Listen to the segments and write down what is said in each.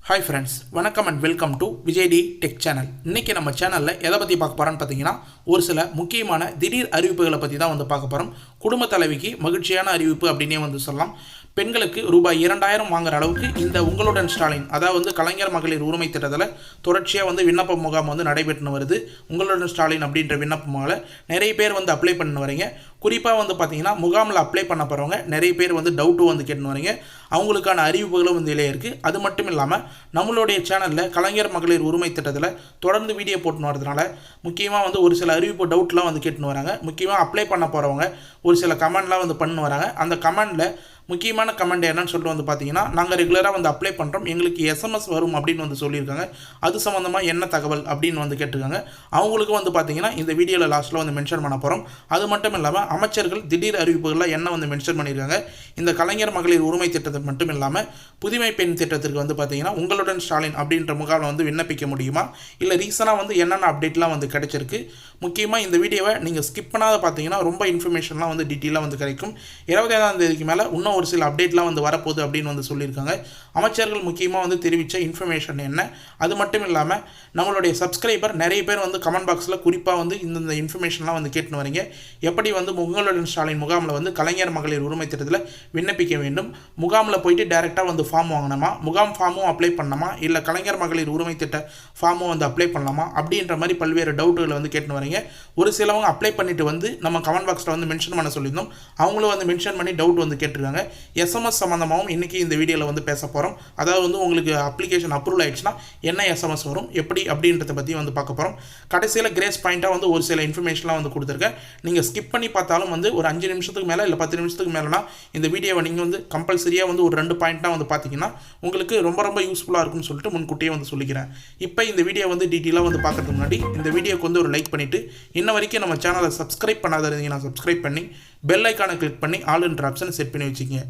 Hi friends, வணக்கம் and welcome to Vijay T tech channel. இன்றைக்கி நம்ம சேனலில் எதை பற்றி பார்க்க போகிறோன்னு பார்த்தீங்கன்னா, ஒரு சில முக்கியமான திடீர் அறிவிப்புகளை பற்றி தான் பார்க்க போகிறோம். குடும்ப தலைவிக்கு மகிழ்ச்சியான அறிவிப்பு அப்படின்னே சொல்லலாம். பெண்களுக்கு ரூபாய் 2000 வாங்குற அளவுக்கு இந்த உங்களுடன் ஸ்டாலின், அதாவது கலைஞர் மகளிர் உரிமை திட்டத்தில் தொடர்ச்சியாக விண்ணப்ப முகாம் நடைபெற்று வருது. உங்களுடன் ஸ்டாலின் அப்படின்ற விண்ணப்ப முகாமில் நிறைய பேர் அப்ளை பண்ண வரீங்க. குறிப்பாக பார்த்தீங்கன்னா முகாமில் அப்ளை பண்ண போகிறவங்க நிறைய பேர் டவுட்டும் கேட்டுன்னு வரீங்க. அவங்களுக்கான அறிவிப்புகளும் இதிலே இருக்குது. அது மட்டும் இல்லாமல் நம்மளுடைய சேனலில் கலைஞர் மகளிர் உரிமை திட்டத்தில் தொடர்ந்து வீடியோ போட்டுன்னு வரதுனால முக்கியமாக ஒரு சில அறிவிப்பு டவுட்லாம் கேட்டுன்னு வராங்க. முக்கியமாக அப்ளை பண்ண போகிறவங்க ஒரு சில கமெண்ட்லாம் பண்ணு வராங்க. அந்த கமெண்டில் முக்கியமான கமெண்ட் என்னன்னு சொல்லிட்டு பார்த்தீங்கன்னா, நாங்கள் ரெகுலராக அப்ளை பண்ணுறோம், எங்களுக்கு எஸ்எம்எஸ் வரும் அப்படின்னு சொல்லியிருக்காங்க. அது சம்மந்தமாக என்ன தகவல் அப்படின்னு கேட்டிருக்காங்க. அவங்களுக்கும் பார்த்தீங்கன்னா இந்த வீடியோவில் லாஸ்ட்டில் மென்ஷன் பண்ண போகிறோம். அது மட்டும் இல்லாமல் அமைச்சர்கள் திடீர் அறிவிப்புகளில் என்ன மென்ஷன் பண்ணியிருக்காங்க. இந்த கலைஞர் மகளிர் உரிமை திட்டத்தை மட்டும் இல்லாமல் புதுமை பெண் திட்டத்திற்கு பார்த்தீங்கன்னா உங்களுடன் ஸ்டாலின் அப்படின்ற முகாமில் விண்ணப்பிக்க முடியுமா, இல்லை ரீசனாக என்னென்ன அப்டேட்லாம் கிடைச்சிருக்கு. முக்கியமாக இந்த வீடியோவை நீங்கள் ஸ்கிப் பண்ணாத பார்த்தீங்கன்னா ரொம்ப இன்ஃபர்மேஷன்லாம் டீட்டெயிலாக கிடைக்கும். 25ஆம் தேதிக்கு மேலே இன்னும் ஒரு சில அப்டேட்லாம் வரப்போகுது அப்படின்னு சொல்லியிருக்காங்க. அமைச்சர்கள் முக்கியமாக தெரிவித்த இன்ஃபர்மேஷன் என்ன. அது மட்டும் இல்லாமல் நம்மளுடைய சப்ஸ்கிரைபர் நிறைய பேர் கமெண்ட் பாக்ஸில் குறிப்பாக இந்த இன்ஃபர்மேஷன்லாம் கேட்டுன்னு வரீங்க. எப்படி உங்களுடன் ஸ்டாலின் முகாமில் கலைஞர் மகளிர் உரிமை திட்டத்தில் விண்ணப்பிக்க வேண்டும், முகாமில் போயிட்டு டைரெக்டாக ஃபார்ம் வாங்கணுமா, முகாம் ஃபார்மும் அப்ளை பண்ணணுமா, இல்லை கலைஞர் மகளிர் உரிமை திட்ட ஃபார்மும் அப்ளை பண்ணலாமா அப்படின்ற மாதிரி பல்வேறு டவுட்டுகளை கேட்டுன்னு வரீங்க. ஒரு சிலவங்க அப்ளை பண்ணிட்டு நம்ம கமெண்ட் பாக்ஸில் மென்ஷன் பண்ண சொல்லியிருந்தோம். அவங்களும் மென்ஷன் பண்ணி டவுட் கேட்டிருக்காங்க. எஸ்எம்எஸ் சம்மந்தமாகவும் இன்றைக்கி இந்த வீடியோவில் பேச போகிறோம். அதாவது உங்களுக்கு அப்ளிகேஷன் அப்ரூவல் ஆகிடுச்சுன்னா என்ன எஸ்எம்எஸ் வரும், எப்படி அப்படின்றத பற்றி பார்க்க போகிறோம். கடைசியில் கிரேஸ் பாயிண்ட்டாக ஒரு சில இன்ஃபர்மேஷன்லாம் கொடுத்துருக்கேன். நீங்கள் ஸ்கிப் பண்ணி பார்த்தாலும் ஒரு 5 நிமிஷத்துக்கு மேலே இல்லை 10 நிமிஷத்துக்கு மேலேனா இந்த வீடியோவை நீங்கள் கம்பல்சரியாக ஒரு 2 பாயிண்ட்டாக பார்த்தீங்கன்னா உங்களுக்கு ரொம்ப ரொம்ப யூஸ்ஃபுல்லாக இருக்கும்னு சொல்லிட்டு முன்கூட்டியே சொல்லிக்கிறேன். இப்போ இந்த வீடியோ டீட்டெயிலாக பார்க்கறதுக்கு முன்னாடி இந்த வீடியோக்கு ஒரு லைக் பண்ணிவிட்டு இன்ன வரைக்கும் நம்ம சேனலை சப்ஸ்கிரைப் பண்ணாத இருந்தீங்கன்னா சப்ஸ்கிரைப் பண்ணி பெல் ஐக்கானை கிளிக் பண்ணி ஆல்ன்ற ஆப்ஷனை செட் பண்ணி வச்சுக்கோங்க.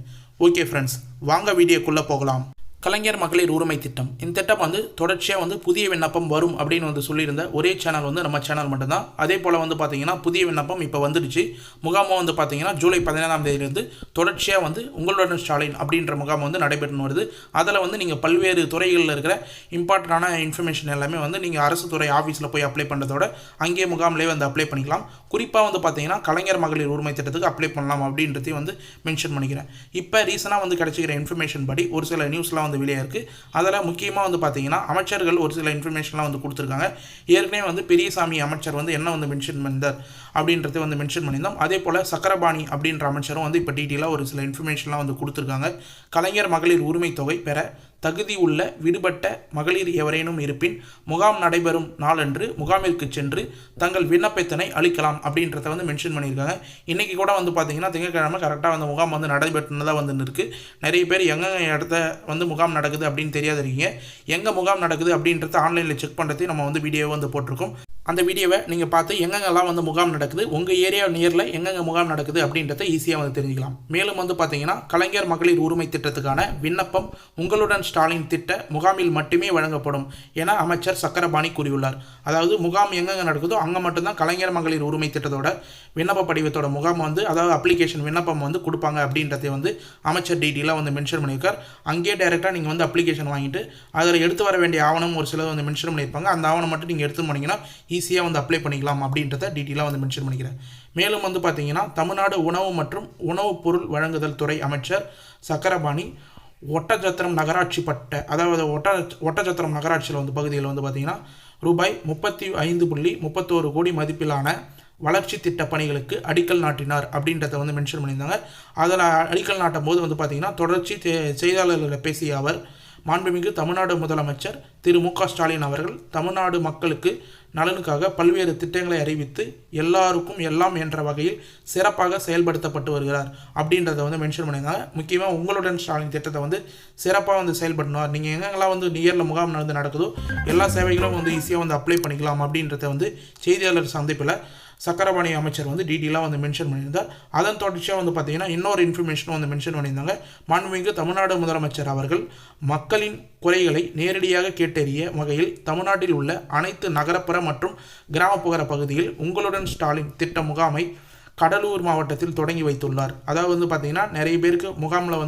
ஓகே ஃப்ரெண்ட்ஸ், வாங்க வீடியோக்குள்ளே போகலாம். கலைஞர் மகளிர் உரிமை திட்டம், இந்த திட்டம் தொடர்ச்சியாக புதிய விண்ணப்பம் வரும் அப்படின்னு சொல்லியிருந்த ஒரே சேனல் நம்ம சேனல் மட்டும்தான். அதே போல் பார்த்தீங்கன்னா புதிய விண்ணப்பம் இப்போ வந்துடுச்சு. முகாமும் பார்த்தீங்கன்னா ஜூலை 17ஆம் தேதியிலிருந்து தொடர்ச்சியாக உங்களுடன் ஸ்டாலின் அப்படின்ற முகாம் நடைபெற்று வருது. அதில் நீங்கள் பல்வேறு துறைகளில் இருக்கிற இம்பார்ட்டண்டான இன்ஃபர்மேஷன் எல்லாமே நீங்கள் அரசு துறை ஆஃபீஸில் போய் அப்ளை பண்ணுறதோட அங்கேயே முகாம்லேயே அப்ளை பண்ணிக்கலாம். குறிப்பாக பார்த்தீங்கன்னா கலைஞர் மகளிர் உரிமை திட்டத்துக்கு அப்ளை பண்ணலாம் அப்படின்றதையும் மென்ஷன் பண்ணிக்கிறேன். இப்போ ரீசனாக கிடைச்சிக்கிற இன்ஃபர்மேஷன் படி ஒரு சில நியூஸ்லாம் வெளியே இருக்குது. அதில் முக்கியமாக பார்த்தீங்கன்னா அமைச்சர்கள் ஒரு சில இன்ஃபர்மேஷன்லாம் கொடுத்துருக்காங்க. ஏற்கனவே பெரியசாமி அமைச்சர் என்ன மென்ஷன் பண்ணார் அப்படின்றத மென்ஷன் பண்ணியிருந்தோம். அதே போல் சக்கரபாணி அப்படின்ற அமைச்சரும் இப்போ டீட்டெயிலாக ஒரு சில இன்ஃபர்மேஷன்லாம் கொடுத்துருக்காங்க. கலைஞர் மகளிர் உரிமை தொகை பெற தகுதி உள்ள விடுபட்ட மகளிர் எவரேனும் இருப்பின் முகாம் நடைபெறும் நாளன்று முகாமிற்கு சென்று தங்கள் விண்ணப்பத்தினை அளிக்கலாம் அப்படின்றத மென்ஷன் பண்ணியிருக்காங்க. இன்றைக்கி கூட பார்த்தீங்கன்னா திங்கட்கிழமை கரெக்டாக முகாம் நடைபெற்றுனதாக இருக்குது. நிறைய பேர் எங்கெங்க இடத்த முகாம் நடக்குது அப்படின்னு தெரியாத இருக்கீங்க. எங்கே முகாம் நடக்குது அப்படின்றத ஆன்லைனில் செக் பண்ணுறதையும் நம்ம வீடியோவை போட்டிருக்கோம். அந்த வீடியோவை நீங்கள் பார்த்து எங்கெங்கெல்லாம் முகாம் நடக்குது, உங்கள் ஏரியா நியரில் எங்கெங்கே முகாம் நடக்குது அப்படின்றத ஈஸியாக தெரிஞ்சுக்கலாம். மேலும் பார்த்தீங்கன்னா கலைஞர் மகளிர் உரிமை திட்டத்துக்கான விண்ணப்பம் உங்களுடன் ஸ்டாலின் திட்ட முகாமில் மட்டுமே வழங்கப்படும் என அமைச்சர் சக்கரபாணி கூறியுள்ளார். அதாவது முகாம் எங்கெங்கே நடக்குதோ அங்கே மட்டும்தான் கலைஞர் மகளிர் உரிமை திட்டத்தோட விண்ணப்ப படிவத்தோட முகாம் அதாவது அப்ளிகேஷன் விண்ணப்பம் கொடுப்பாங்க அப்படின்றத அமைச்சர் டீட்டெயிலாக மென்ஷன் பண்ணியிருக்கார். அங்கேயே டைரெக்டாக நீங்கள் அப்ளிகேஷன் வாங்கிட்டு அதில் எடுத்து வர வேண்டிய ஆவணம் ஒரு சிலர் மென்ஷன் பண்ணியிருப்பாங்க. அந்த ஆவணம் மட்டும் நீங்கள் எடுத்து போனீங்கன்னா ஈஸியாக அப்ளை பண்ணிக்கலாம் அப்படின்றத டீட்டெயிலாக மென்ஷன் பண்ணிக்கிறேன். மேலும் பார்த்தீங்கன்னா தமிழ்நாடு உணவு மற்றும் உணவுப் பொருள் வழங்குதல் துறை அமைச்சர் சக்கரபாணி ஒட்டச்சத்திரம் நகராட்சி அதாவது ஒட்டச்சத்திரம் நகராட்சியில் பகுதியில் பார்த்தீங்கன்னா ரூபாய் 35.31 கோடி மதிப்பிலான வளர்ச்சி திட்ட பணிகளுக்கு அடிக்கல் நாட்டினார் அப்படின்றத மென்ஷன் பண்ணியிருந்தாங்க. அதில் அடிக்கல் நாட்டும் போது பார்த்தீங்கன்னா தொடர்ச்சி செய்தியாளர்களில் பேசிய அவர், மாண்புமிகு தமிழ்நாடு முதலமைச்சர் திரு மு க ஸ்டாலின் அவர்கள் தமிழ்நாடு மக்களுக்கு நலனுக்காக பல்வேறு திட்டங்களை அறிவித்து எல்லாருக்கும் எல்லாம் என்ற வகையில் சிறப்பாக செயல்படுத்தப்பட்டு வருகிறார் அப்படின்றத மென்ஷன் பண்ணியிருந்தாங்க. முக்கியமாக உங்களுடன் ஸ்டாலின் திட்டத்தை சிறப்பாக செயல்படுத்தினார். நீங்கள் எங்கெங்கெல்லாம் நியரில் முகாம் நடக்குதோ எல்லா சேவைகளும் ஈஸியாக அப்ளை பண்ணிக்கலாம் அப்படின்றத செய்தியாளர் சந்திப்பில் சக்கரபாணி அமைச்சர் டீட்டெயிலாக மென்ஷன் பண்ணியிருந்தார். அதன் தொடர்ச்சியாக பார்த்தீங்கன்னா இன்னொரு இன்ஃபர்மேஷனும் மென்ஷன் பண்ணியிருந்தாங்க. மாண்புமிகு தமிழ்நாடு முதலமைச்சர் அவர்கள் மக்களின் குறைகளை நேரடியாக கேட்டறிய வகையில் தமிழ்நாட்டில் உள்ள அனைத்து நகரப்புற மற்றும் கிராமப்புற பகுதியில் உங்களுடன் ஸ்டாலின் திட்ட முகாமை கடலூர் மாவட்டத்தில் தொடங்கி வைத்துள்ளார். அதாவது பார்த்தீங்கன்னா நிறைய பேருக்கு முகாமில்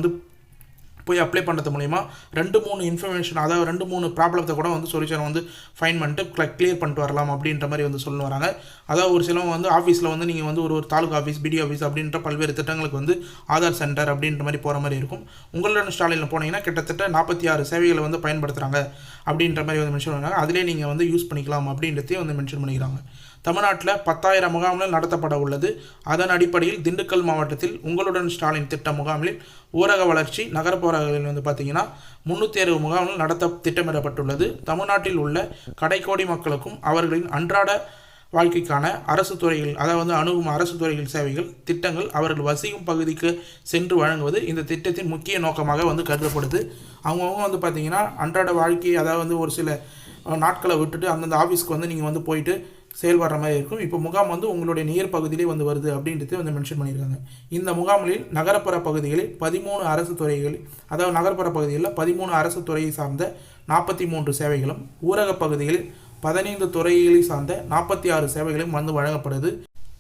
போய் அப்ளை பண்ணுறது மூலிமா 2-3 இன்ஃபர்மேஷன், அதாவது 2-3 ப்ராப்ளத்தை கூட வந்து சொல்யூஷன் வந்து ஃபைன் பண்ணிட்டு கிளியர் பண்ணிட்டு வரலாம் அப்படின்ற மாதிரி வந்து சொல்ல வராங்க. அதாவது ஒரு சிலவங்க வந்து ஆஃபீஸில் வந்து நீங்கள் வந்து ஒரு தாலுகா ஆஃபீஸ், பிடி ஆஃபீஸ் அப்படின்ற பல்வேறு திட்டங்களுக்கு வந்து ஆதார் சென்டர் அப்படின்ற மாதிரி போகிற மாதிரி இருக்கும். உங்களுடன் ஸ்டாலினில் போனீங்கன்னா கிட்டத்தட்ட 46 சேவைகளை வந்து பயன்படுத்துகிறாங்க அப்படின்ற மாதிரி வந்து மென்ஷன் பண்ணுறாங்க. அதிலே நீங்கள் வந்து யூஸ் பண்ணிக்கலாம் அப்படின்றதையும் வந்து மென்ஷன் பண்ணிக்கிறாங்க. தமிழ்நாட்டில் 10,000 முகாம்கள் நடத்தப்பட உள்ளது. அதன் அடிப்படையில் திண்டுக்கல் மாவட்டத்தில் உங்களுடன் ஸ்டாலின் திட்ட முகாமில் ஊரக வளர்ச்சி நகர்ப்புறங்களில் வந்து பார்த்திங்கன்னா 360 முகாம்கள் நடத்த திட்டமிடப்பட்டுள்ளது. தமிழ்நாட்டில் உள்ள கடைக்கோடி மக்களுக்கும் அவர்களின் அன்றாட வாழ்க்கைக்கான அரசு துறைகள், அதாவது அணுகும் அரசு துறைகள் சேவைகள் திட்டங்கள் அவர்கள் வசிக்கும் பகுதிக்கு சென்று வழங்குவது இந்த திட்டத்தின் முக்கிய நோக்கமாக வந்து கருதப்படுது. அவங்கவுங்க வந்து பார்த்திங்கன்னா அன்றாட வாழ்க்கை, அதாவது வந்து ஒரு சில நாட்களை விட்டுட்டு அந்தந்த ஆஃபீஸ்க்கு வந்து நீங்கள் வந்து போயிட்டு செயல்படுற மாதிரி இருக்கும். இப்போ முகாம் வந்து உங்களுடைய நேர் பகுதியிலே வந்து வருது அப்படின்றது வந்து மென்ஷன் பண்ணியிருக்காங்க. இந்த முகாம்களில் நகரப்புற பகுதிகளில் 13 அரசு துறைகள், அதாவது நகர்ப்புற பகுதிகளில் 13 அரசு துறையை சார்ந்த 43 சேவைகளும், ஊரக பகுதிகளில் 15 துறைகளை சார்ந்த 46 சேவைகளும் வந்து வழங்கப்படுது.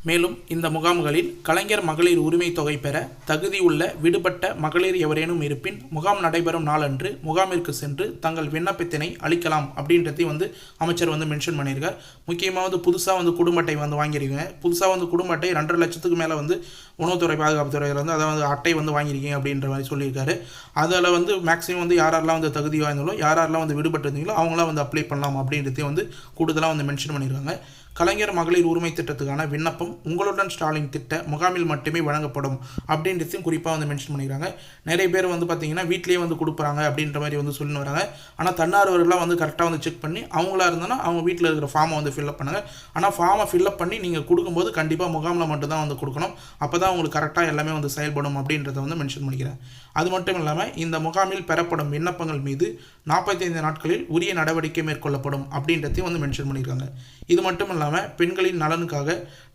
மேலும் இந்த முகாம்களில் கலைஞர் மகளிர் உரிமை தொகை பெற தகுதி உள்ள விடுபட்ட மகளிர் எவரேனும் இருப்பின் முகாம் நடைபெறும் நாளன்று முகாமிற்கு சென்று தங்கள் விண்ணப்பத்தினை அளிக்கலாம் அப்படின்றதையும் வந்து அமைச்சர் வந்து மென்ஷன் பண்ணியிருக்கார். முக்கியமாக வந்து புதுசாக வந்து குடும்ப அட்டை வந்து வாங்கியிருக்கீங்க, புதுசாக வந்து குடும்ப அட்டை 2.5 லட்சத்துக்கு மேலே வந்து உணவுத்துறை பாதுகாப்புத்துறையில் வந்து அதாவது அட்டை வந்து வாங்கியிருக்கீங்க அப்படின்ற மாதிரி சொல்லியிருக்காரு. அதில் வந்து மேக்ஸிமம் வந்து யாரெல்லாம் வந்து தகுதி வாய்ந்தாலோ யாரெல்லாம் வந்து விடுபட்டிருந்தீங்களோ அவங்களாம் வந்து அப்ளை பண்ணலாம் அப்படின்றதையும் வந்து கூடுதலாக வந்து மென்ஷன் பண்ணியிருக்காங்க. கலைஞர் மகளிர் உரிமை திட்டத்துக்கான விண்ணப்பம் உங்களுடன் ஸ்டாலின் திட்ட முகாமில் மட்டுமே வழங்கப்படும் அப்படின்றதையும் குறிப்பாக வந்து மென்ஷன் பண்ணிக்கிறாங்க. நிறைய பேர் வந்து பார்த்தீங்கன்னா வீட்லேயே வந்து கொடுக்குறாங்க அப்படின்ற மாதிரி வந்து சொல்லின்னு வராங்க. ஆனால் தன்னார்வர்களாக வந்து கரெக்டாக வந்து செக் பண்ணி அவங்களா இருந்தாங்கன்னா அவங்க வீட்டில் இருக்கிற ஃபார்மை வந்து ஃபில்அப் பண்ணுங்கள். ஆனால் ஃபார்மை ஃபில்அப் பண்ணி நீங்கள் கொடுக்கும்போது கண்டிப்பாக முகாமில் மட்டும்தான் வந்து கொடுக்கணும். அப்போ தான் உங்களுக்கு கரெக்டாக எல்லாமே வந்து செயல்படும் அப்படின்றத வந்து மென்ஷன் பண்ணிக்கிறேன். அது மட்டும் இல்லாமல் இந்த முகாமில் பெறப்படும் விண்ணப்பங்கள் மீது 45 நாட்களில் உரிய நடவடிக்கை மேற்கொள்ளப்படும் அப்படின்றதையும் வந்து மென்ஷன் பண்ணியிருக்காங்க. இது மட்டும் இல்லாமல் பெண்களின் நலனுக்காக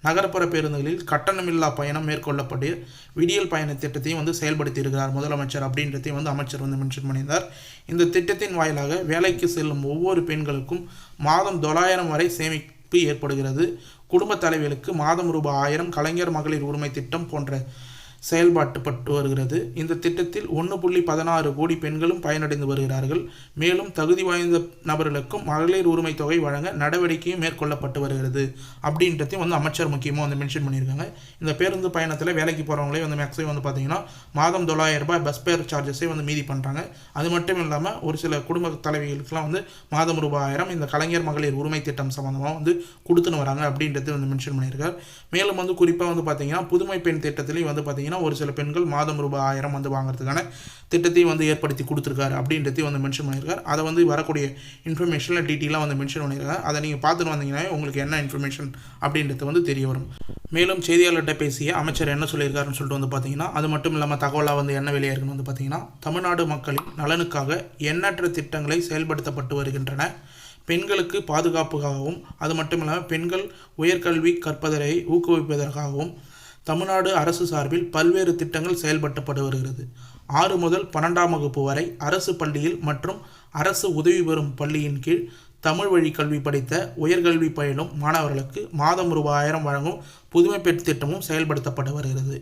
நகர்ப்புற பேருந்துகளில் கட்டணமில்லா பயணம் மேற்கொள்ளப்பட்டு விடியல் பயண திட்டத்தையும் வந்து செயல்படுத்தி இருக்கிறார் முதலமைச்சர் அப்படின்றதையும் வந்து அமைச்சர் வந்து மென்ஷன் பண்ணியிருந்தார். இந்த திட்டத்தின் வாயிலாக வேலைக்கு செல்லும் ஒவ்வொரு பெண்களுக்கும் மாதம் 900 வரை சேமிப்பு ஏற்படுகிறது. குடும்ப தலைவிகளுக்கு மாதம் ரூபாய் 1000 கலைஞர் மகளிர் உரிமை திட்டம் போன்ற செயல்பாட்டுப்பட்டு வருகிறது. இந்த திட்டத்தில் 1.16 கோடி பெண்களும் பயனடைந்து வருகிறார்கள். மேலும் தகுதி வாய்ந்த நபர்களுக்கும் மகளிர் உரிமை தொகை வழங்க நடவடிக்கையும் மேற்கொள்ளப்பட்டு வருகிறது அப்படின்றதையும் வந்து அமைச்சர் முக்கியமாக வந்து மென்ஷன் பண்ணியிருக்காங்க. இந்த பேருந்து பயணத்தில் வேலைக்கு போகிறவங்களே வந்து மேக்ஸிமம் வந்து பார்த்தீங்கன்னா மாதம் 900 ரூபாய் பஸ் பேர் சார்ஜஸே வந்து மீதி பண்ணுறாங்க. அது மட்டும் இல்லாமல் ஒரு சில குடும்ப தலைவிகளுக்கெல்லாம் வந்து மாதம் ரூபாய் 1000 இந்த கலைஞர் மகளிர் உரிமை திட்டம் சம்மந்தமாக வந்து கொடுத்துன்னு வராங்க அப்படின்றது வந்து மென்ஷன் பண்ணியிருக்கார். மேலும் வந்து குறிப்பாக வந்து பார்த்தீங்கன்னா புதுமை பெண் திட்டத்திலையும் வந்து பார்த்தீங்கன்னா ஒரு சில பெண்கள் மாதம் ரூபாய் 1000 வந்து வாங்குறதுக்கான திட்டத்தையும் வந்து ஏற்படுத்தி கொடுத்துருக்காரு அப்படின்றதையும் வந்து மென்ஷன் பண்ணியிருக்காரு. அதை வந்து வரக்கூடிய இன்ஃபர்மேஷனில் டீட்டெயிலாக வந்து மென்ஷன் பண்ணியிருக்காங்க. அதை நீங்கள் பார்த்துட்டு வந்தீங்கன்னா உங்களுக்கு என்ன இன்ஃபர்மேஷன் அப்படின்றது வந்து தெரிய வரும். மேலும் செய்தியாளர்கிட்ட பேசிய அமைச்சர் என்ன சொல்லியிருக்காருன்னு சொல்லிட்டு வந்து பார்த்தீங்கன்னா, அது மட்டும் இல்லாமல் தகவலாக வந்து என்ன வெளியாக இருக்குன்னு வந்து பார்த்தீங்கன்னா, தமிழ்நாடு மக்களின் நலனுக்காக எண்ணற்ற திட்டங்களை செயல்படுத்தப்பட்டு வருகின்றன. பெண்களுக்கு பாதுகாப்புக்காகவும் அது மட்டும் இல்லாமல் பெண்கள் உயர்கல்வி கற்பதை ஊக்குவிப்பதற்காகவும் தமிழ்நாடு அரசு சார்பில் பல்வேறு திட்டங்கள் செயல்படுத்தப்பட்டு வருகிறது. 6 முதல் 12ஆம் வகுப்பு வரை அரசு பள்ளியில் மற்றும் அரசு உதவி பெறும் பள்ளியின் கீழ் தமிழ் வழி கல்வி படித்த உயர்கல்வி பயிலும் மாணவர்களுக்கு மாதம் ரூபாய் 1000 வழங்கும் புதுமை பெண் திட்டமும் செயல்படுத்தப்பட்டு வருகிறது.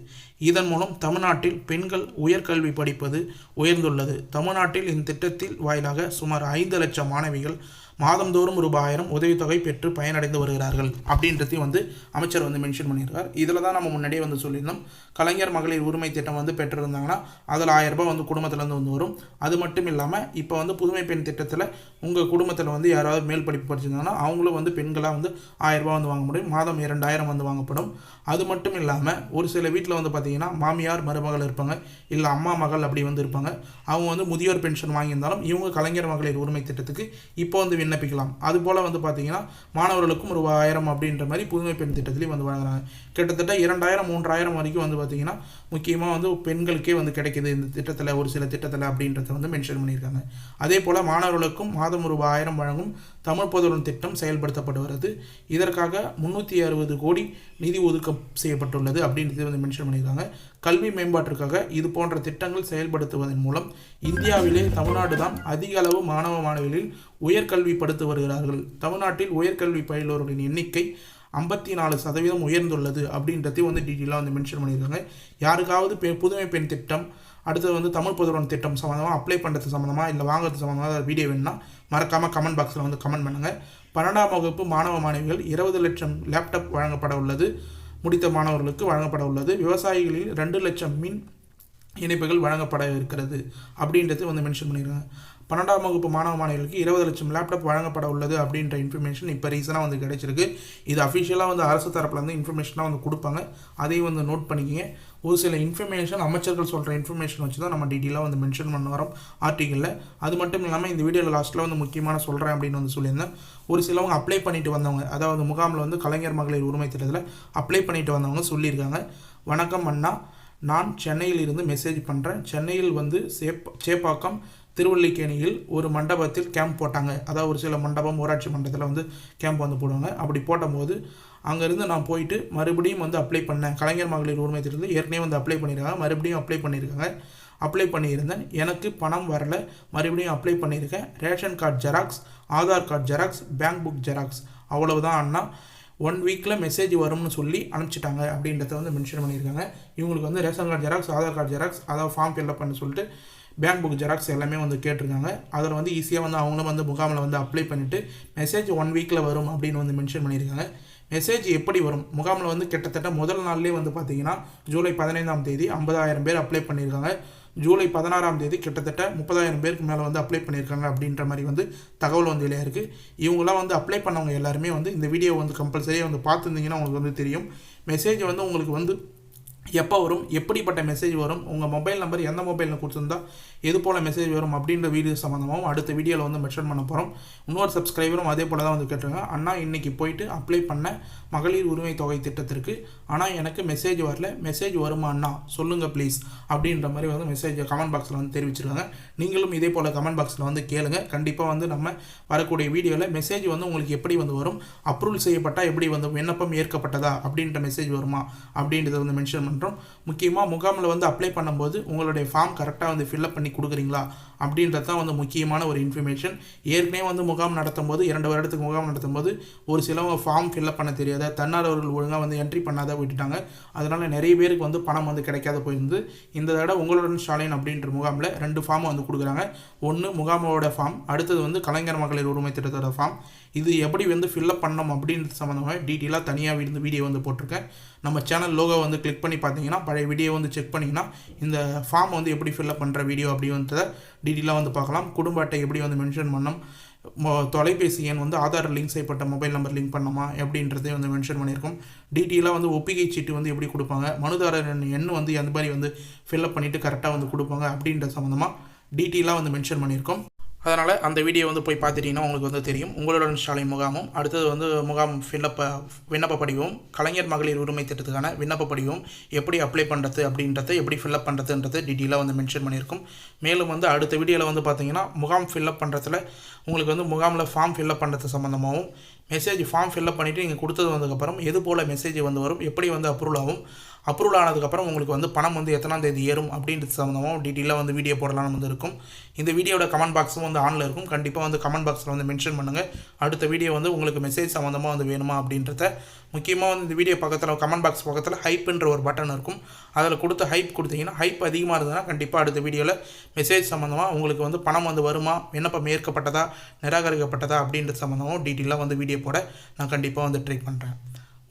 இதன் மூலம் தமிழ்நாட்டில் பெண்கள் உயர்கல்வி படிப்பது உயர்ந்துள்ளது. தமிழ்நாட்டில் இந்த திட்டத்தில் வாயிலாக சுமார் 5 லட்சம் மாணவிகள் மாதந்தோறும் ரூபாய் 1000 உதவித்தொகை பெற்று பயனடைந்து வருகிறார்கள் அப்படின்றதையும் வந்து அமைச்சர் வந்து மென்ஷன் பண்ணியிருக்கார். இதில் தான் நம்ம முன்னாடியே வந்து சொல்லியிருந்தோம், கலைஞர் மகளிர் உரிமை திட்டம் வந்து பெற்றிருந்தாங்கன்னா அதில் 1000 ரூபாய் வந்து குடும்பத்திலேருந்து வந்து வரும். அது மட்டும் இல்லாமல் இப்போ வந்து புதுமை பெண் திட்டத்தில் உங்கள் குடும்பத்தில் வந்து யாராவது மேல் படிப்பு படிச்சிருந்தாங்கன்னா அவங்களும் வந்து பெண்களாக வந்து 1000 ரூபாய் வந்து வாங்க முடியும். மாதம் 2000 வந்து வாங்கப்படும். அது மட்டும் இல்லாமல் ஒரு சில வீட்டில் வந்து பார்த்திங்கன்னா மாமியார் மருமகள் இருப்பாங்க, இல்லை அம்மா மகள் அப்படி வந்து இருப்பாங்க. அவங்க வந்து முதியோர் பென்ஷன் வாங்கியிருந்தாலும் இவங்க கலைஞர் மகளிர் உரிமை திட்டத்துக்கு இப்போ வந்து விண்ணப்பிக்கலாம். அதுபோல் வந்து பார்த்தீங்கன்னா மாணவர்களுக்கும் ரூபாய் 1000 அப்படின்ற மாதிரி புதுமை பெண் திட்டத்திலையும் வந்து வழங்குறாங்க. கிட்டத்தட்ட 2000 3000 வரைக்கும் வந்து பார்த்தீங்கன்னா முக்கியமாக வந்து பெண்களுக்கே வந்து கிடைக்கிது இந்த திட்டத்தில், ஒரு சில திட்டத்தில் அப்படின்றத வந்து மென்ஷன் பண்ணியிருக்காங்க. அதே போல் மாணவர்களுக்கும் மாதம் ரூபாய் 1000 வழங்கும் தமிழ் புதல்வன் திட்டம் செயல்படுத்தப்பட்டு வருது. இதற்காக 360 கோடி நிதி ஒதுக்கம் செய்யப்பட்டுள்ளது அப்படின்றது வந்து மென்ஷன் பண்ணியிருக்காங்க. கல்வி மேம்பாட்டிற்காக இது போன்ற திட்டங்கள் செயல்படுத்துவதன் மூலம் இந்தியாவிலே தமிழ்நாடு தான் அதிக அளவு மாணவ மாணவிகளில் உயர்கல்வி படுத்து வருகிறார்கள். தமிழ்நாட்டில் உயர்கல்வி பயிலுவோர்களின் எண்ணிக்கை 54% உயர்ந்துள்ளது அப்படின்றதையும் வந்து டீட்டெயிலாக வந்து மென்ஷன் பண்ணியிருக்காங்க. யாருக்காவது புதுமை பெண் திட்டம் அடுத்தது வந்து தமிழ் புதல்வன் திட்டம் சம்மந்தமாக அப்ளை பண்ணுறது சம்மந்தமாக இல்லை வாங்குறது சம்மந்தமாக வீடியோ வேணும்னா மறக்காமல் கமெண்ட் பாக்ஸில் வந்து கமெண்ட் பண்ணுங்கள். 12ஆம் வகுப்பு மாணவ மாணவிகள் 20 லட்சம் லேப்டாப் வழங்கப்பட உள்ளது, முடித்த மாணவர்களுக்கு வழங்கப்பட உள்ளது. விவசாயிகளில் 2 லட்சம் மின் இணைப்புகள் வழங்கப்பட இருக்கிறது அப்படின்றது வந்து மென்ஷன் பண்ணியிருக்காங்க. 12ஆம் வகுப்பு மாணவ மாணவிகளுக்கு 20 லட்சம் லேப்டாப் வழங்கப்பட உள்ளது அப்படின்ற இன்ஃபர்மேஷன் இப்போ ரீசனாக வந்து கிடைச்சிருக்கு. இது அஃபிஷியலாக வந்து அரசு தரப்புலேருந்து இன்ஃபர்மேஷனாக வந்து கொடுப்பாங்க, அதையும் வந்து நோட் பண்ணிக்கிங்க. ஒரு சில இன்ஃபர்மேஷன் அமைச்சர்கள் சொல்கிற இன்ஃபர்மேஷன் வச்சு தான் நம்ம டீட்டெயிலாக வந்து மென்ஷன் பண்ண வரோம் ஆர்டிக்கலில். அது மட்டும் இல்லாமல் இந்த வீடியோவில் லாஸ்ட்டில் வந்து முக்கியமான சொல்கிறேன் அப்படின்னு வந்து சொல்லியிருந்தேன். ஒரு சிலவங்க அப்ளை பண்ணிட்டு வந்தவங்க, அதாவது முகாமில் வந்து கலைஞர் மகளிர் உரிமை திட்டத்தில் அப்ளை பண்ணிட்டு வந்தவங்க சொல்லியிருக்காங்க. வணக்கம் அண்ணா, நான் சென்னையில் இருந்து மெசேஜ் பண்ணுறேன். சென்னையில் வந்து சேப்பாக்கம் திருவல்லிக்கேணியில் ஒரு மண்டபத்தில் கேம்ப் போட்டாங்க. அதாவது ஒரு சில மண்டபம் ஊராட்சி மண்டலத்தில் வந்து கேம்ப் வந்து போடுவாங்க. அப்படி போடும்போது அங்கேருந்து நான் போயிட்டு மறுபடியும் வந்து அப்ளை பண்ணேன். கலைஞர் மகளிர் உரிமை திட்டத்தில் ஏற்கனவே வந்து அப்ளை பண்ணியிருக்காங்க, மறுபடியும் அப்ளை பண்ணியிருக்காங்க. அப்ளை பண்ணியிருந்தேன், எனக்கு பணம் வரலை, மறுபடியும் அப்ளை பண்ணியிருக்கேன். Ration card xerox, Aadhaar card xerox, bank book xerox, அவ்வளவுதான் அண்ணா. 1 வீக்கில் மெசேஜ் வரும்னு சொல்லி அனுப்பிச்சிட்டாங்க அப்படின்றத வந்து மென்ஷன் பண்ணியிருக்காங்க. இவங்களுக்கு வந்து ration card xerox, Aadhaar card xerox, அதாவது ஃபார்ம் ஃபில்அப் பண்ண சொல்லிட்டு பேங்க் புக் ஜெராக்ஸ் எல்லாமே வந்து கேட்டிருக்காங்க. அதில் வந்து ஈஸியாக வந்து அவங்களும் வந்து முகாமில் வந்து அப்ளை பண்ணிவிட்டு மெசேஜ் 1 வீக்கில் வரும் அப்படின்னு வந்து மென்ஷன் பண்ணியிருக்காங்க. மெசேஜ் எப்படி வரும்? முகாமில் வந்து கிட்டத்தட்ட முதல் நாள்லேயே வந்து பார்த்தீங்கன்னா ஜூலை 15ஆம் தேதி 50,000 பேர் அப்ளை பண்ணியிருக்காங்க. ஜூலை 16ஆம் தேதி கிட்டத்தட்ட 30,000 பேருக்கு மேலே வந்து அப்ளை பண்ணியிருக்காங்க அப்படின்ற மாதிரி வந்து தகவல் வந்து வெளியாக இருக்குது. இவங்களாம் வந்து அப்ளை பண்ணவங்க எல்லாருமே வந்து இந்த வீடியோ வந்து கம்பல்சரியாக வந்து பார்த்துருந்தீங்கன்னா உங்களுக்கு வந்து தெரியும். மெசேஜ் வந்து உங்களுக்கு வந்து எப்போ வரும், எப்படிப்பட்ட மெசேஜ் வரும், உங்கள் மொபைல் நம்பர் எந்த மொபைலில் கொடுத்துருந்தா எது போல் மெசேஜ் வரும் அப்படின்ற வீடியோ சம்மந்தமாகவும் அடுத்த வீடியோவில் வந்து மென்ஷன் பண்ண போகிறோம். இன்னொரு சப்ஸ்கிரைபரும் அதே போல் தான் வந்து கேட்டிருக்காங்க, அண்ணா இன்றைக்கி போயிட்டு அப்ளை பண்ண மகளிர் உரிமை தொகை திட்டத்திற்கு, ஆனால் எனக்கு மெசேஜ் வரல, மெசேஜ் வருமா அண்ணா சொல்லுங்கள் ப்ளீஸ் அப்படின்ற மாதிரி வந்து மெசேஜ் கமெண்ட் பாக்ஸில் வந்து தெரிவிச்சிருக்காங்க. நீங்களும் இதே போல் கமெண்ட் பாக்ஸில் வந்து கேளுங்க. கண்டிப்பாக வந்து நம்ம வரக்கூடிய வீடியோவில் மெசேஜ் வந்து உங்களுக்கு எப்படி வந்து வரும், அப்ரூவல் செய்யப்பட்டால் எப்படி வந்து விண்ணப்பம் ஏற்கப்பட்டதா அப்படின்ற மெசேஜ் வருமா அப்படின்றத வந்து மென்ஷன் பண்ணுறோம். முக்கியமாக முகாமில் வந்து அப்ளை பண்ணும்போது உங்களுடைய ஃபார்ம் கரெக்டாக வந்து ஃபில்அப் பண்ணி கொடுக்குறீங்களா அப்படின்றது தான் வந்து முக்கியமான ஒரு இன்ஃபர்மேஷன். ஏற்கனவே வந்து முகாம் நடத்தும் போது 2 வருடத்துக்கு முகாம் நடத்தும் போது ஒரு சிலவங்க ஃபார்ம் ஃபில்அப் பண்ண தெரியாத, தன்னார்வர்கள் ஒழுங்காக வந்து என்ட்ரி பண்ணாத விட்டுட்டாங்க. அதனால் நிறைய பேருக்கு வந்து பணம் வந்து கிடைக்காத போயிருந்து. இந்த தடவை உங்களுடன் ஸ்டாலின் அப்படின்ற முகாமில் 2 ஃபார்ம் வந்து கொடுக்குறாங்க. ஒன்று முகாமோட ஃபார்ம், அடுத்தது வந்து கலைஞர் மகளிர் உரிமை திட்டத்தோட ஃபார்ம். இது எப்படி வந்து ஃபில்அப் பண்ணணும் அப்படின்றது சம்மந்தமாக டீட்டெயிலாக தனியாக வீடியோ வந்து போட்டிருக்கேன். நம்ம சேனல் லோகோ வந்து கிளிக் பண்ணி பார்த்தீங்கன்னா பழைய வீடியோ வந்து செக் பண்ணிங்கன்னா இந்த ஃபார்ம் வந்து எப்படி ஃபில்அப் பண்ணுற வீடியோ அப்படின்றத டீட்டெயிலாக வந்து பார்க்கலாம். குடும்ப அட்டை எப்படி வந்து மென்ஷன் பண்ணணும், தொலைபேசி எண் வந்து ஆதார் லிங்க் செய்யப்பட்ட மொபைல் நம்பர் லிங்க் பண்ணணுமா அப்படின்றதே வந்து மென்ஷன் பண்ணியிருக்கோம். டீட்டெயிலாக வந்து ஒப்புகை சீட்டு வந்து எப்படி கொடுப்பாங்க, மனுதாரர் எண் வந்து அந்த மாதிரி வந்து ஃபில்அப் பண்ணிவிட்டு கரெக்டாக வந்து கொடுப்பாங்க அப்படின்ற சம்மந்தமாக டீட்டெயிலாக வந்து மென்ஷன் பண்ணியிருக்கோம். அதனால் அந்த வீடியோ வந்து போய் பார்த்துட்டிங்கன்னா உங்களுக்கு வந்து தெரியும். உங்களுடன் ஸ்டாலின் முகாமும், அடுத்தது வந்து முகாம் விண்ணப்ப படிவம், கலைஞர் மகளிர் உரிமை திட்டத்துக்கான விண்ணப்ப படிவம் எப்படி அப்ளை பண்ணுறது அப்படின்றத, எப்படி ஃபில்அப் பண்ணுறதுன்றது டீட்டெயிலாக வந்து மென்ஷன் பண்ணியிருக்கும். மேலும் வந்து அடுத்த வீடியோவில் வந்து பார்த்தீங்கன்னா முகாம் ஃபில்அப் பண்ணுறதுல உங்களுக்கு வந்து முகாமில் ஃபார்ம் ஃபில்அப் பண்ணுறது சம்மந்தமாகவும், மெசேஜ் ஃபார்ம் ஃபில்அப் பண்ணிவிட்டு நீங்கள் கொடுத்தது வந்ததுக்கப்புறம் எது போல் மெசேஜ் வந்து வரும், எப்படி வந்து அப்ரூவல் ஆகும், அப்ரூவல் ஆனதுக்கப்புறம் உங்களுக்கு வந்து பணம் வந்து எத்தனாம் தேதி ஏறும் அப்படின்றது சம்மந்தமாக டீட்டெயிலாக வந்து வீடியோ போடலாம்னு வந்து இருக்கும். இந்த வீடியோட கமெண்ட் பாக்ஸும் வந்து ஆனில் இருக்கும். கண்டிப்பாக வந்து கமெண்ட் பாக்ஸில் வந்து மென்ஷன் பண்ணுங்கள். அடுத்த வீடியோ வந்து உங்களுக்கு மெசேஜ் சம்மந்தமாக வந்து வேணுமா அப்படின்றத. முக்கியமாக வந்து இந்த வீடியோ பக்கத்தில் கமெண்ட் பாக்ஸ் பக்கத்தில் ஹைப்ன்ற ஒரு பட்டன் இருக்கும். அதில் கொடுத்து ஹைப் கொடுத்தீங்கன்னா, ஹைப் அதிகமாக இருந்ததுன்னா கண்டிப்பாக அடுத்த வீடியோவில் மெசேஜ் சம்மந்தமாக உங்களுக்கு வந்து பணம் வந்து வருமா, விண்ணப்பம் ஏற்கப்பட்டதா நிராகரிக்கப்பட்டதா அப்படின்றது சம்மந்தமாக டீட்டெயிலாக வந்து வீடியோ போட நான் கண்டிப்பாக வந்து ட்ரை பண்ணுறேன்.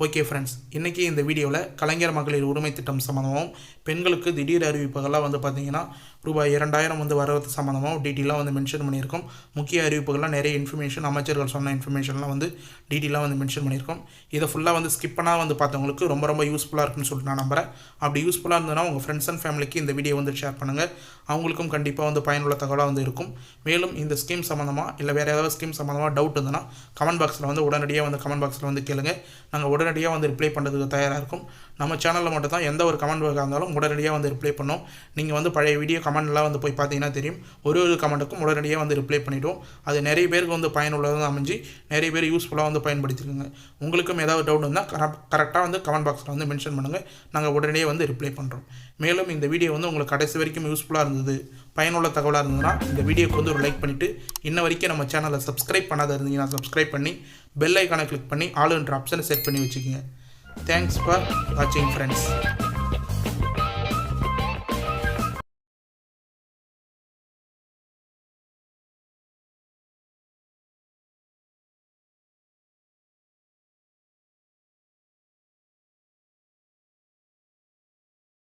ஓகே ஃப்ரெண்ட்ஸ், இன்றைக்கி இந்த வீடியோவில் கலைஞர் மகளிர் உரிமை திட்டம் சம்மந்தமாகவும் பெண்களுக்கு திடீர் அறிவிப்புகள்லாம் வந்து பார்த்திங்கன்னா ரூபாய் 2000 வந்து வரது சம்மந்தமாக டீட்டெயிலாக வந்து மென்ஷன் பண்ணியிருக்கோம். முக்கிய அறிவிப்புகள்லாம் நிறைய இன்ஃபர்மேஷன், அமைச்சர்கள் சொன்ன இன்ஃபர்மேஷன்லாம் வந்து டீட்டெயிலாக வந்து மென்ஷன் பண்ணியிருக்கோம். இதை ஃபுல்லாக வந்து ஸ்கிப் பண்ணால் வந்து பார்த்தவங்களுக்கு ரொம்ப ரொம்ப யூஸ்ஃபுல்லாக இருக்குன்னு சொல்லிட்டு நான் நம்புகிறேன். அப்படி யூஸ்ஃபுல்லாக இருந்ததுன்னா உங்கள் ஃப்ரெண்ட்ஸ் அண்ட் ஃபேமிலிக்கு இந்த வீடியோ வந்து ஷேர் பண்ணுங்கள். அவங்களுக்கும் கண்டிப்பாக வந்து பயனுள்ள தகவலாக வந்து இருக்கும். மேலும் இந்த ஸ்கீம் சம்மந்தமாக இல்லை வேறு ஏதாவது ஸ்கீம் சம்மந்தமாக டவுட் இருந்ததுன்னா கமெண்ட் பாக்ஸில் வந்து உடனடியாக வந்து கமெண்ட் பாக்ஸில் வந்து கேளுங்க. நாங்கள் உடனடியாக வந்து ரிப்ளை பண்ணுறதுக்கு தயாராக இருக்கும். நம்ம சேனலில் மட்டும் தான் எந்த ஒரு கமெண்ட் இருந்தாலும் உடனடியாக வந்து ரிப்ளை பண்ணோம். நீங்கள் வந்து பழைய வீடியோ கமெண்ட்லாம் வந்து போய் பார்த்தீங்கன்னா தெரியும். ஒரு கமெண்ட்டுக்கும் உடனடியாக வந்து ரிப்ளை பண்ணிவிடுவோம். அது நிறைய பேருக்கு வந்து பயனுள்ளதாக அமைஞ்சு நிறைய பேர் யூஸ்ஃபுல்லாக வந்து பயன்படுத்திருக்குங்க. உங்களுக்கும் ஏதாவது டவுட் இருந்தால் கரெக்டாக வந்து கமெண்ட் பாக்ஸில் வந்து மென்ஷன் பண்ணுங்கள். நாங்கள் உடனடியாக வந்து ரிப்ளை பண்ணுறோம். மேலும் இந்த வீடியோ வந்து உங்களுக்கு கடைசி வரைக்கும் யூஸ்ஃபுல்லாக இருந்தது, பயனுள்ள தகவலாக இருந்ததுன்னா இந்த வீடியோக்கு வந்து ஒரு லைக் பண்ணிவிட்டு இன்ன வரைக்கும் நம்ம சேனலை சப்ஸ்கிரைப் பண்ணாத இருந்தீங்கன்னா சப்ஸ்கிரைப் பண்ணி பெல் ஐக்கானை கிளிக் பண்ணி ஆல் என்ற ஆப்ஷனை செட் பண்ணி வச்சுக்கோங்க. Thanks for watching friends.